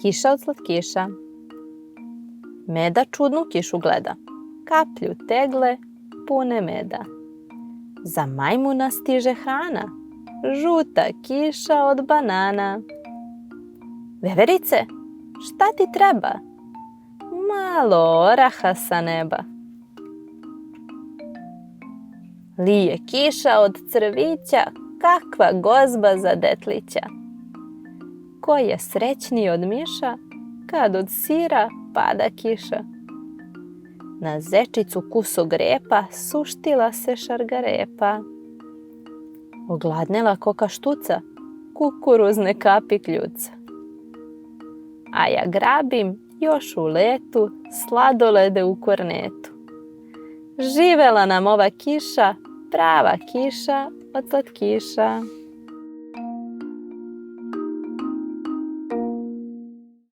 Kiša od slatkiša. Meda čudnu kišu gleda. Kaplju tegle pune meda. Za majmuna stiže hrana. Žuta kiša od banana. Veverice, šta ti treba? Malo oraha sa neba. Lije kiša od crvića, kakva gozba za detlića. Ko je srećniji od miša, kad od sira pada kiša? Na zečicu kusog repa suštila se šargarepa. Ogladnela koka štuca, kukuruzne kapi kljuca. A ja grabim još u letu sladolede u kornetu. Živela nam ova kiša, prava kiša od slatkiša.